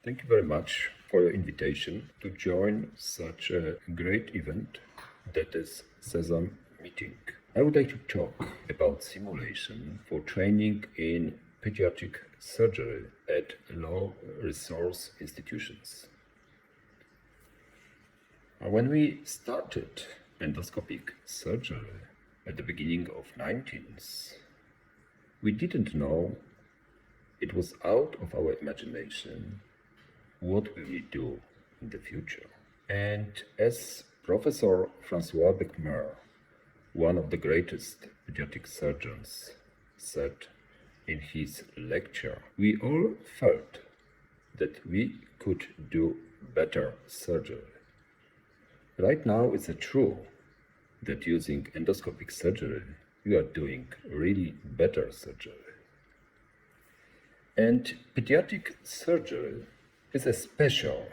Thank you very much for your invitation to join such a great event that is SESAM meeting. I would like to talk about simulation for training in pediatric surgery at low resource institutions. When we started endoscopic surgery at the beginning of 19th, we didn't know, it was out of our imagination, what will we do in the future. And as Professor Francois Becmer, one of the greatest pediatric surgeons, said in his lecture, we all felt that we could do better surgery. Right now it's true that using endoscopic surgery, you are doing really better surgery. And pediatric surgery is a special,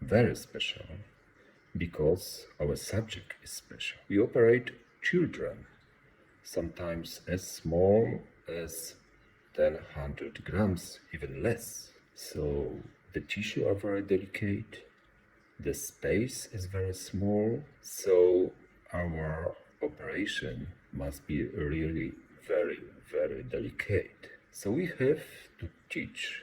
very special, because our subject is special. We operate children, sometimes as small as 100 grams, even less. So the tissue are very delicate, the space is very small, so our operation must be really very, very delicate. So we have to teach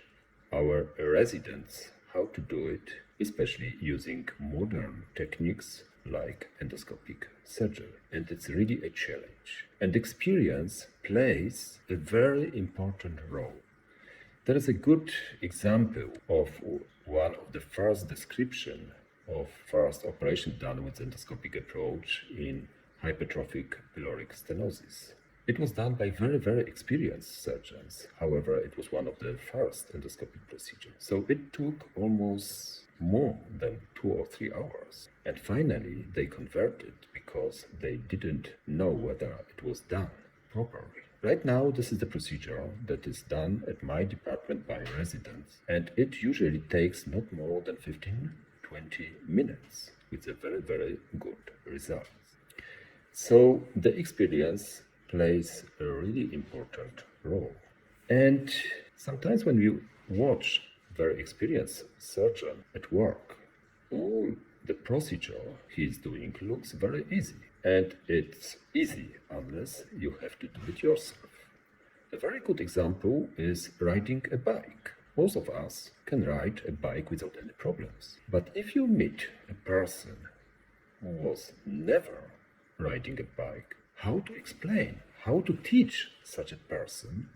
our residents how to do it, especially using modern techniques like endoscopic surgery. And it's really a challenge. And experience plays a very important role. There is a good example of one of the first description of first operation done with endoscopic approach in hypertrophic pyloric stenosis. It was done by very, very experienced surgeons. However, it was one of the first endoscopic procedures. So it took almost more than 2 or 3 hours. And finally, they converted because they didn't know whether it was done properly. Right now, this is the procedure that is done at my department by residents. And it usually takes not more than 15-20 minutes with a very, very good result. So the experience plays a really important role. And sometimes when you watch very experienced surgeon at work, all the procedure he is doing looks very easy. And it's easy unless you have to do it yourself. A very good example is riding a bike. Most of us can ride a bike without any problems. But if you meet a person who was never riding a bike, how to explain, how to teach such a person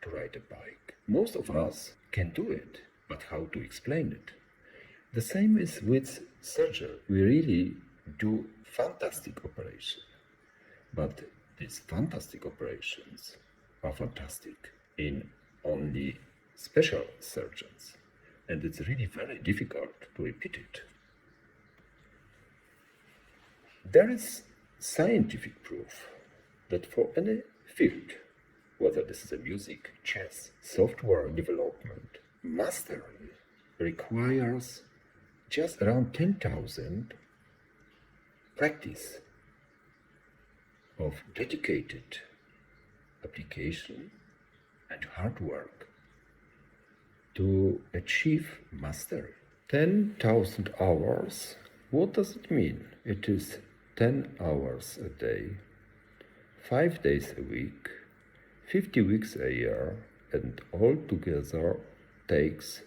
to ride a bike? Most of us can do it, but how to explain it? The same is with surgery. We really do fantastic operations, but these fantastic operations are fantastic in only special surgeons, and it's really very difficult to repeat it. There is scientific proof that for any field, whether this is a music, chess, software development, mastery requires just around 10,000 practice of dedicated application and hard work to achieve mastery. 10,000 hours, what does it mean? It is 10 hours a day, 5 days a week, 50 weeks a year, and altogether takes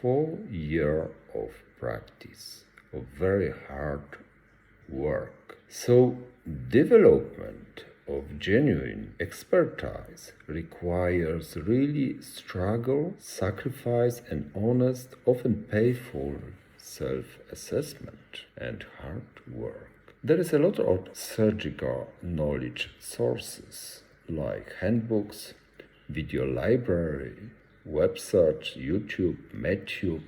4 years of practice, of very hard work. So development of genuine expertise requires really struggle, sacrifice, and honest, often painful self-assessment and hard work. There is a lot of surgical knowledge sources like handbooks, video library, web search, YouTube, MedTube,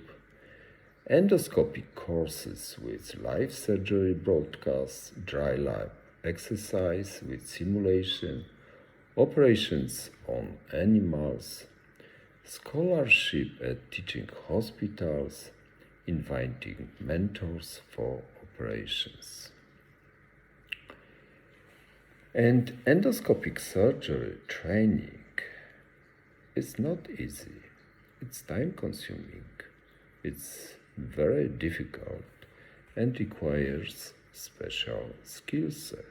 endoscopic courses with live surgery broadcasts, dry lab exercise with simulation, operations on animals, scholarship at teaching hospitals, inviting mentors for operations. And endoscopic surgery training is not easy. It's time consuming. It's very difficult and requires special skill set.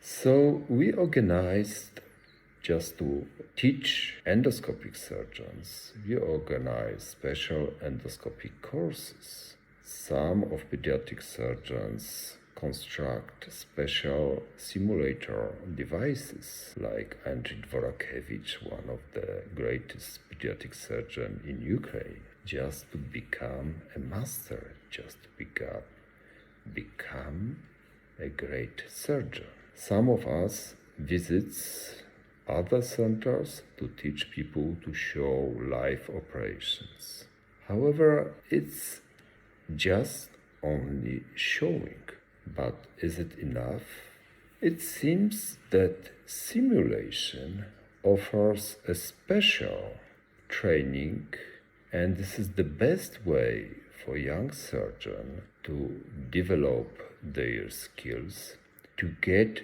So we organized, just to teach endoscopic surgeons, we organize special endoscopic courses. Some of pediatric surgeons construct special simulator devices, like Andriy Dvorakevich, one of the greatest pediatric surgeons in Ukraine, just to become a master, just to become a great surgeon. Some of us visits other centers to teach people to show live operations. However, it's just only showing. But is it enough? It seems that simulation offers a special training, and this is the best way for young surgeons to develop their skills, to get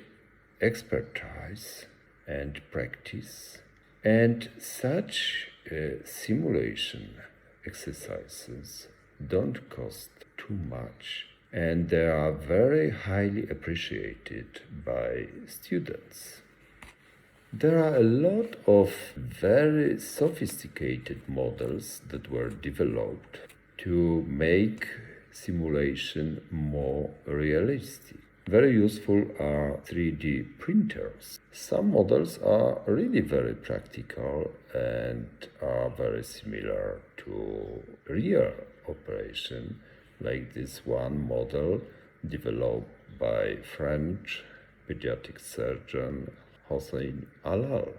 expertise and practice. And such simulation exercises don't cost too much, and they are very highly appreciated by students. There are a lot of very sophisticated models that were developed to make simulation more realistic. Very useful are 3D printers. Some models are really very practical and are very similar to real operation, like this one model developed by French pediatric surgeon Hossein Alal.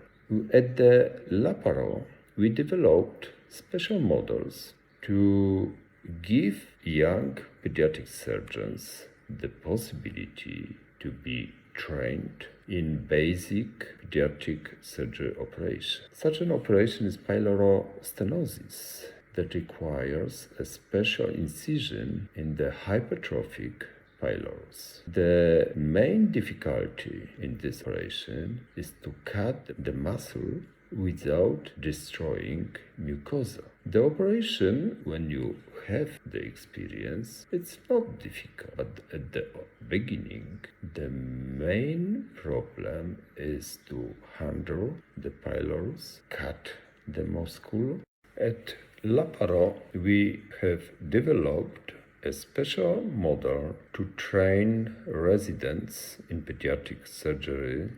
At the Laparo, we developed special models to give young pediatric surgeons the possibility to be trained in basic pediatric surgery operation. Such an operation is pylorostenosis that requires a special incision in the hypertrophic pylorus. The main difficulty in this operation is to cut the muscle without destroying mucosa. The operation, when you have the experience, it's not difficult, but at the beginning, the main problem is to handle the pylorus, cut the muscle. At Laparo, we have developed a special model to train residents in pediatric surgery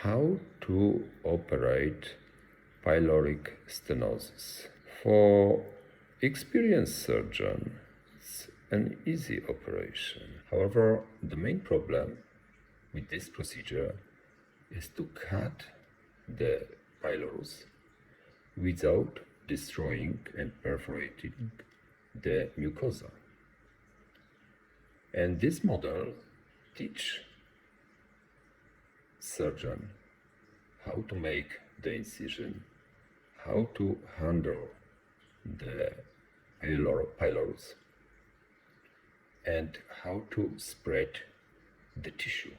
how to operate pyloric stenosis. For experienced surgeon, it's an easy operation. However, the main problem with this procedure is to cut the pylorus without destroying and perforating the mucosa. And this model teaches surgeon how to make the incision, how to handle the pylorus, and how to spread the tissue.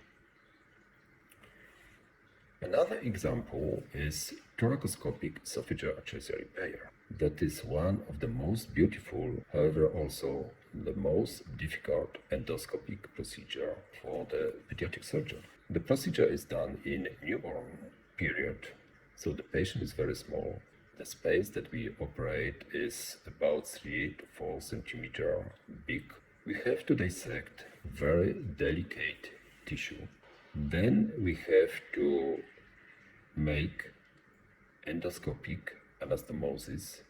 Another example is thoracoscopic esophageal atresia repair. That is one of the most beautiful, however also the most difficult endoscopic procedure for the pediatric surgeon. The procedure is done in newborn period, so the patient is very small. The space that we operate is about 3 to 4 centimeters big. We have to dissect very delicate tissue. Then we have to make endoscopic anastomosis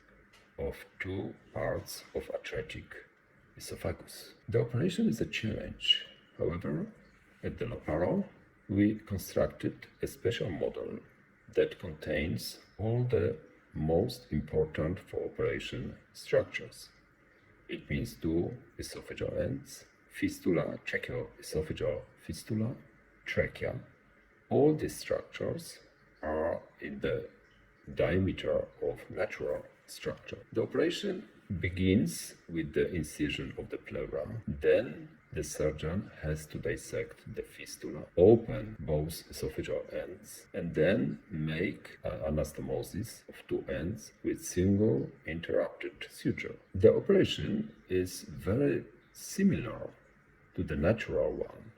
of 2 parts of atretic esophagus. The operation is a challenge. However, at the Laparo, we constructed a special model that contains all the most important for operation structures. It means 2 esophageal ends, fistula, tracheoesophageal fistula, trachea. All these structures are in the diameter of natural structure. The operation begins with the incision of the pleura. Then the surgeon has to dissect the fistula, open both esophageal ends, and then make anastomosis of two ends with single interrupted suture. The operation is very similar to the natural one,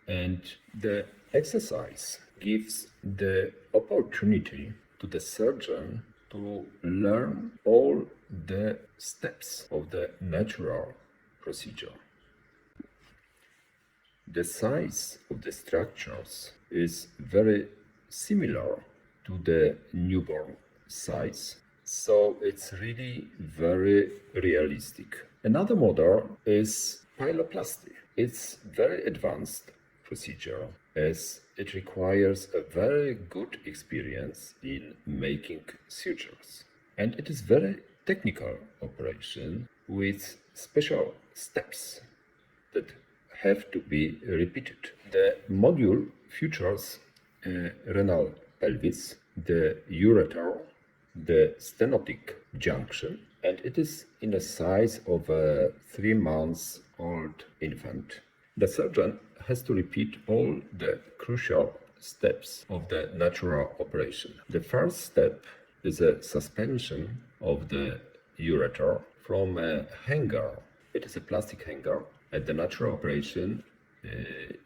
and the exercise gives the opportunity to the surgeon to learn all the steps of the natural procedure. The size of the structures is very similar to the newborn size, so it's really very realistic. Another model is pyeloplasty. It's very advanced procedure as it requires a very good experience in making sutures. And it is very technical operation with special steps that have to be repeated. The module features a renal pelvis, the ureter, the stenotic junction, and it is in the size of a 3 months old infant. The surgeon has to repeat all the crucial steps of the natural operation. The first step is a suspension of the ureter from a hanger. It is a plastic hanger. At the natural operation,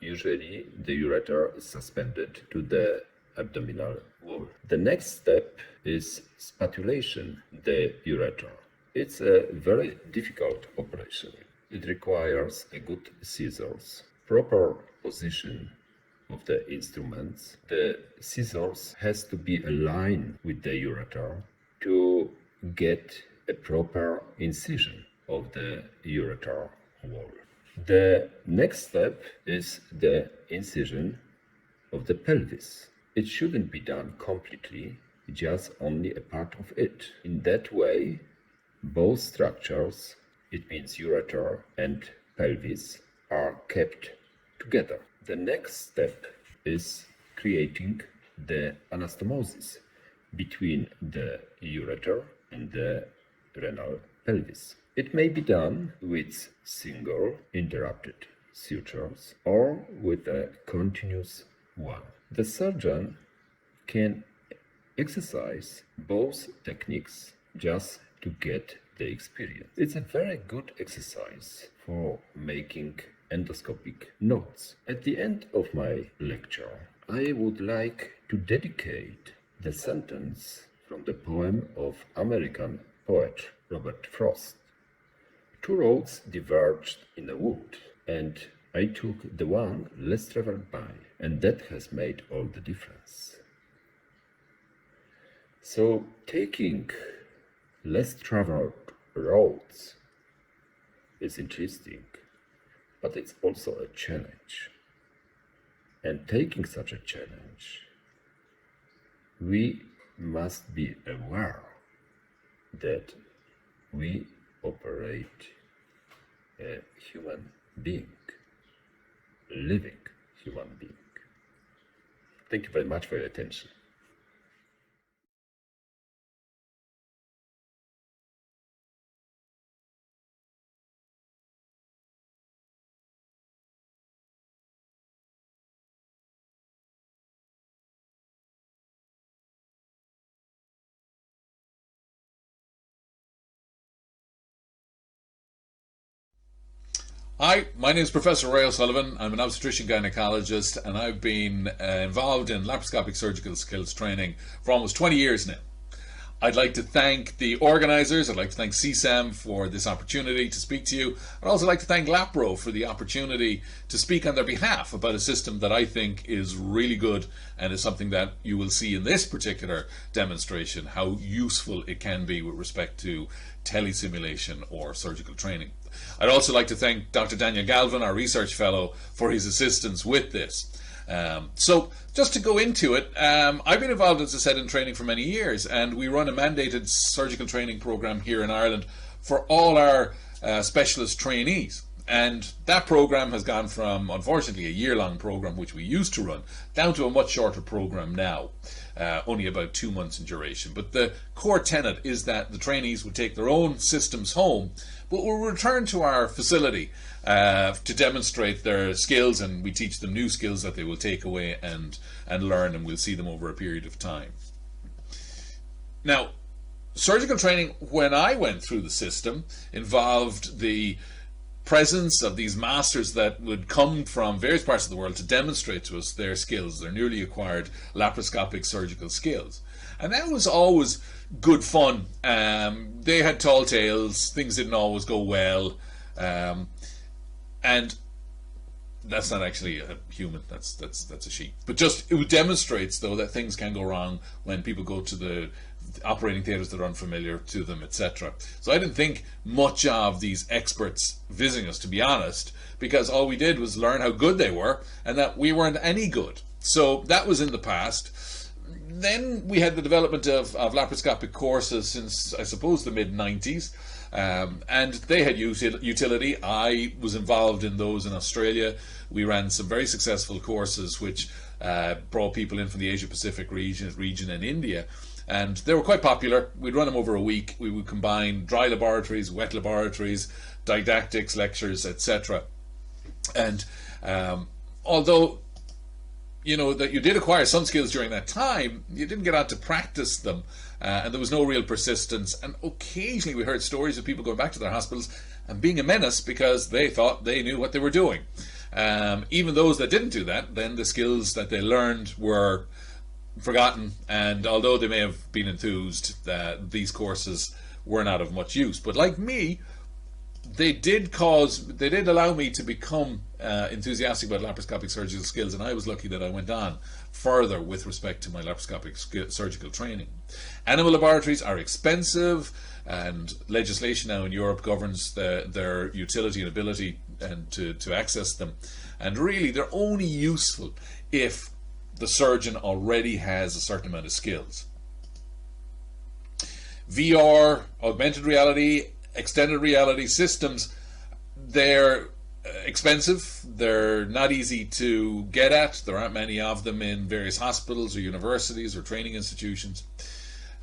usually the ureter is suspended to the abdominal wall. The next step is spatulation the ureter. It's a very difficult operation. It requires a good scissors, proper position of the instruments. The scissors has to be aligned with the ureter to get a proper incision of the ureter wall. The next step is the incision of the pelvis. It shouldn't be done completely, just only a part of it. In that way, both structures, it means ureter and pelvis, are kept together. The next step is creating the anastomosis between the ureter and the renal pelvis. It may be done with single interrupted sutures or with a continuous one. The surgeon can exercise both techniques just to get the experience. It's a very good exercise for making endoscopic notes. At the end of my lecture, I would like to dedicate the sentence from the poem of American poet Robert Frost. Two roads diverged in a wood, and I took the one less traveled by, and that has made all the difference. So taking less traveled roads is interesting, but it's also a challenge. And taking such a challenge, we must be aware that we operate a human being, living human being. Thank you very much for your attention. Hi, my name is Professor Ray O'Sullivan. I'm an obstetrician gynecologist, and I've been involved in laparoscopic surgical skills training for almost 20 years now. I'd like to thank the organisers. I'd like to thank SESAM for this opportunity to speak to you. I'd also like to thank Laparo for the opportunity to speak on their behalf about a system that I think is really good and is something that you will see in this particular demonstration, how useful it can be with respect to telesimulation or surgical training. I'd also like to thank Dr. Daniel Galvin, our research fellow, for his assistance with this. So just to go into it, I've been involved, as I said, in training for many years, and we run a mandated surgical training program here in Ireland for all our specialist trainees. And that program has gone from, unfortunately, a year-long program, which we used to run, down to a much shorter program now, only about 2 months in duration. But the core tenet is that the trainees would take their own systems home, but will return to our facility to demonstrate their skills, and we teach them new skills that they will take away and learn, and we'll see them over a period of time. Now, surgical training, when I went through the system, involved the presence of these masters that would come from various parts of the world to demonstrate to us their skills, their newly acquired laparoscopic surgical skills. And that was always good fun. They had tall tales, things didn't always go well, and that's not actually a human, that's a sheep. But just, it demonstrates, though, that things can go wrong when people go to the operating theatres that are unfamiliar to them, etc. So I didn't think much of these experts visiting us, to be honest, because all we did was learn how good they were and that we weren't any good. So that was in the past. Then we had the development of laparoscopic courses since, I suppose, the mid-90s. And they had utility. I was involved in those in Australia. We ran some very successful courses which brought people in from the Asia Pacific region and India. And they were quite popular. We'd run them over a week. We would combine dry laboratories, wet laboratories, didactics, lectures, etc. And although, you know, that you did acquire some skills during that time, you didn't get out to practice them, and there was no real persistence. And occasionally we heard stories of people going back to their hospitals and being a menace because they thought they knew what they were doing. Even those that didn't do that, then the skills that they learned were forgotten, and although they may have been enthused, these courses were not of much use. But like me, they did allow me to become enthusiastic about laparoscopic surgical skills, and I was lucky that I went on further with respect to my laparoscopic surgical training. Animal laboratories are expensive, and legislation now in Europe governs their utility and ability and to access them. And really, they're only useful if the surgeon already has a certain amount of skills. VR, augmented reality, extended reality systems, they're expensive, they're not easy to get at, there aren't many of them in various hospitals or universities or training institutions.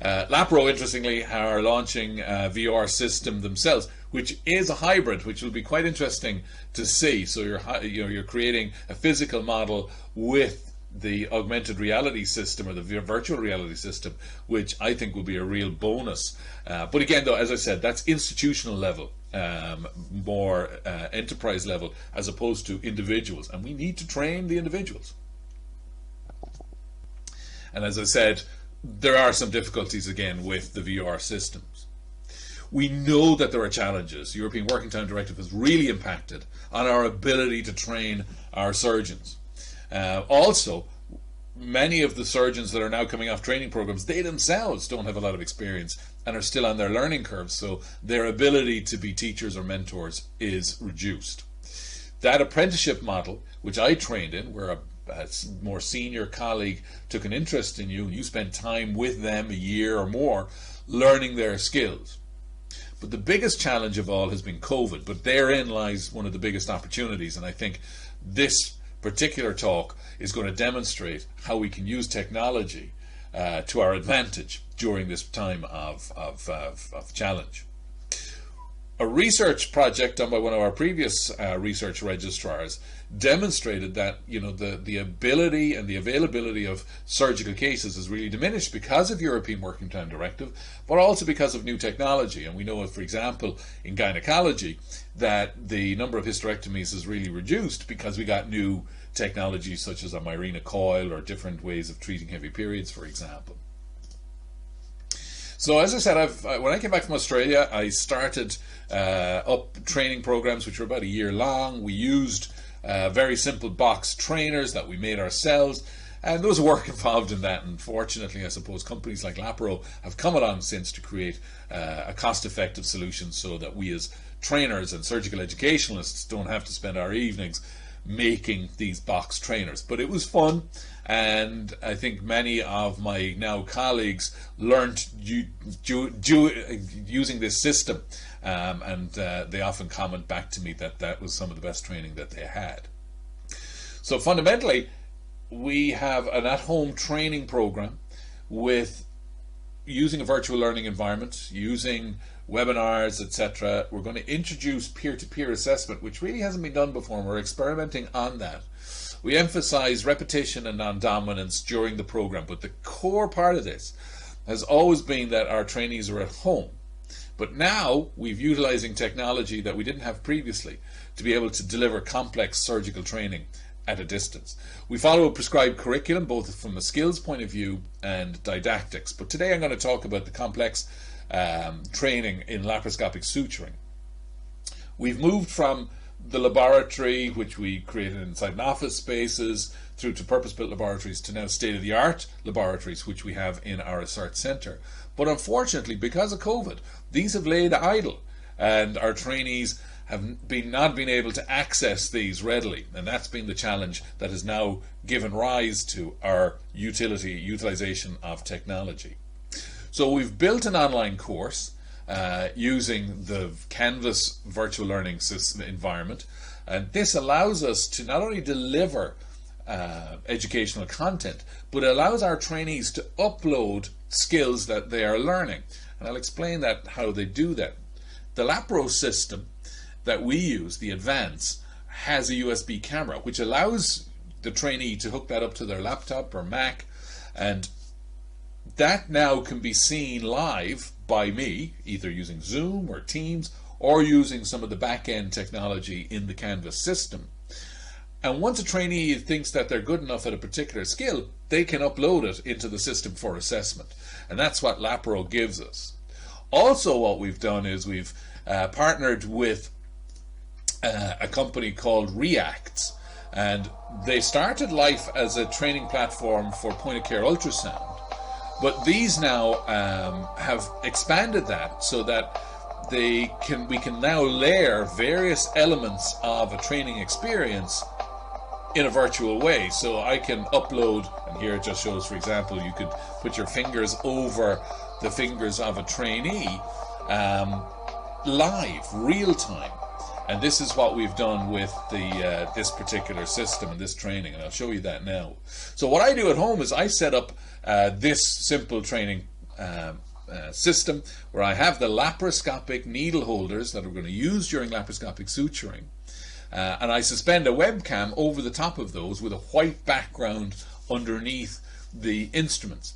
Laparo, interestingly, are launching a VR system themselves, which is a hybrid, which will be quite interesting to see. So you're creating a physical model with the augmented reality system or the virtual reality system, which I think will be a real bonus. But again, though, as I said, that's institutional level, more enterprise level, as opposed to individuals. And we need to train the individuals. And as I said, there are some difficulties again with the VR systems. We know that there are challenges. The European Working Time Directive has really impacted on our ability to train our surgeons. Also, many of the surgeons that are now coming off training programs, they themselves don't have a lot of experience and are still on their learning curve, so their ability to be teachers or mentors is reduced. That apprenticeship model, which I trained in, where a more senior colleague took an interest in you and you spent time with them, a year or more, learning their skills. But the biggest challenge of all has been COVID, but therein lies one of the biggest opportunities, and I think this particular talk is going to demonstrate how we can use technology to our advantage during this time of challenge. A research project done by one of our previous research registrars demonstrated that, you know, the ability and the availability of surgical cases is really diminished because of European Working Time Directive, but also because of new technology. And we know, for example, in gynecology, that the number of hysterectomies is really reduced because we got new technologies such as a Mirena coil or different ways of treating heavy periods, for example. So as I said, when I came back from Australia, I started up training programs which were about a year long. We used very simple box trainers that we made ourselves, and there was work involved in that. And fortunately, I suppose companies like Laparo have come along since to create a cost-effective solution so that we as trainers and surgical educationalists don't have to spend our evenings making these box trainers. But it was fun, and I think many of my now colleagues learned using this system, and they often comment back to me that that was some of the best training that they had. So fundamentally, we have an at-home training program with using a virtual learning environment, using webinars, etc. We're going to introduce peer-to-peer assessment, which really hasn't been done before, and we're experimenting on that. We emphasize repetition and non-dominance during the program, but the core part of this has always been that our trainees are at home. But now we're utilizing technology that we didn't have previously to be able to deliver complex surgical training at a distance. We follow a prescribed curriculum, both from a skills point of view and didactics. But today I'm going to talk about the complex training in laparoscopic suturing. We've moved from the laboratory, which we created inside an office spaces, through to purpose-built laboratories, to now state-of-the-art laboratories, which we have in our research centre. But unfortunately, because of COVID, these have laid idle, and our trainees have not been able to access these readily, and that's been the challenge that has now given rise to our utilization of technology. So we've built an online course using the Canvas virtual learning system environment, and this allows us to not only deliver educational content, but allows our trainees to upload skills that they are learning, and I'll explain that how they do that. The Laparo system that we use, the Advance, has a USB camera which allows the trainee to hook that up to their laptop or Mac, and that now can be seen live by me, either using Zoom or Teams or using some of the back-end technology in the Canvas system. And once a trainee thinks that they're good enough at a particular skill, they can upload it into the system for assessment, and that's what Laparo gives us. Also, what we've done is we've partnered with a company called Reacts, and they started life as a training platform for point-of-care ultrasound, but these now have expanded that so that we can now layer various elements of a training experience in a virtual way. So I can upload, and here it just shows, for example, you could put your fingers over the fingers of a trainee live, real time. And this is what we've done with the this particular system and this training, and I'll show you that now. So what I do at home is I set up this simple training system where I have the laparoscopic needle holders that we're going to use during laparoscopic suturing, and I suspend a webcam over the top of those with a white background underneath the instruments.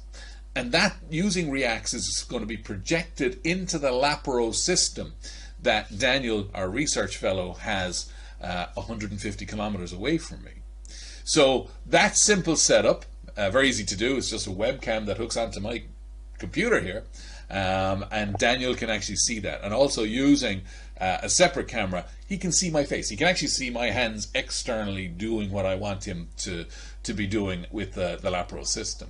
And that, using Reacts, is going to be projected into the Laparo system that Daniel, our research fellow, has 150 kilometers away from me. So that simple setup, very easy to do. It's just a webcam that hooks onto my computer here, and Daniel can actually see that. And also using a separate camera, he can see my face. He can actually see my hands externally doing what I want him to be doing with the Laparo system.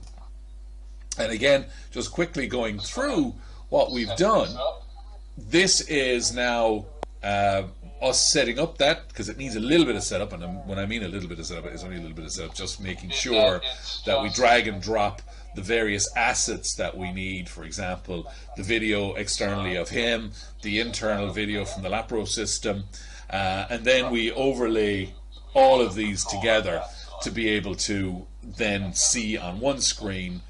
And again, just quickly going through what we've done, this is now us setting up that, because it needs a little bit of setup, and when I mean a little bit of setup, it's only a little bit of setup, just making sure that we drag and drop the various assets that we need. For example, the video externally of him, the internal video from the Laparo system, and then we overlay all of these together to be able to then see on one screen.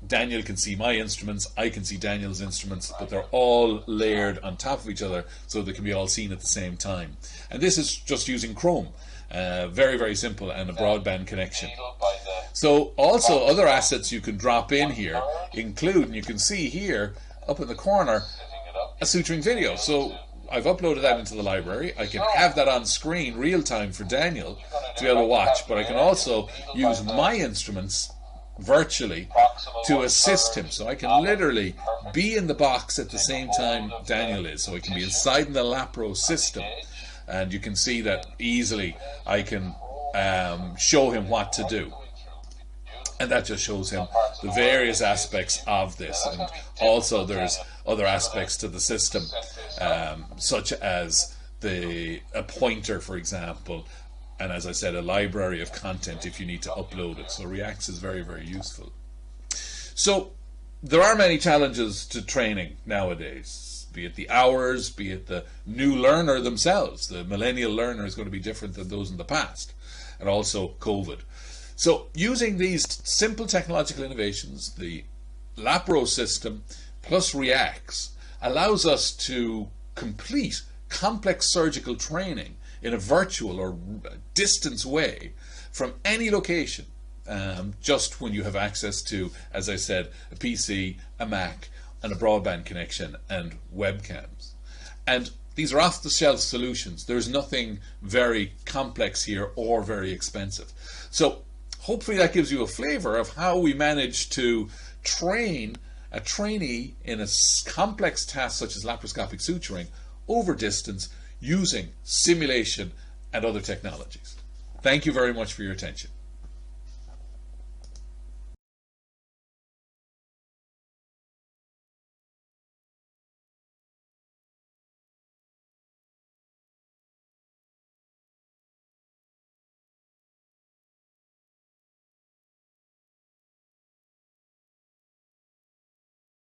Daniel can see my instruments, I can see Daniel's instruments, but they're all layered on top of each other so they can be all seen at the same time. And this is just using Chrome. Very, very simple, and a broadband connection. So also other assets you can drop in here include, and you can see here up in the corner, a suturing video. So I've uploaded that into the library. I can have that on screen real time for Daniel to be able to watch, but I can also use my instruments virtually to assist him. So I can literally be in the box at the same time Daniel is. So I can be inside in the Laparo system, and you can see that easily I can show him what to do. And that just shows him the various aspects of this. And also there's other aspects to the system, such as a pointer, for example, and as I said, a library of content if you need to upload it. So Reax is very, very useful. So there are many challenges to training nowadays, be it the hours, be it the new learner themselves. The millennial learner is going to be different than those in the past, and also COVID. So using these simple technological innovations, the Laparo system plus Reax allows us to complete complex surgical training in a virtual or distance way from any location, just when you have access to, as I said, a PC, a Mac, and a broadband connection and webcams. And these are off-the-shelf solutions. There's nothing very complex here or very expensive. So hopefully that gives you a flavor of how we manage to train a trainee in a complex task such as laparoscopic suturing over distance using simulation and other technologies. Thank you very much for your attention.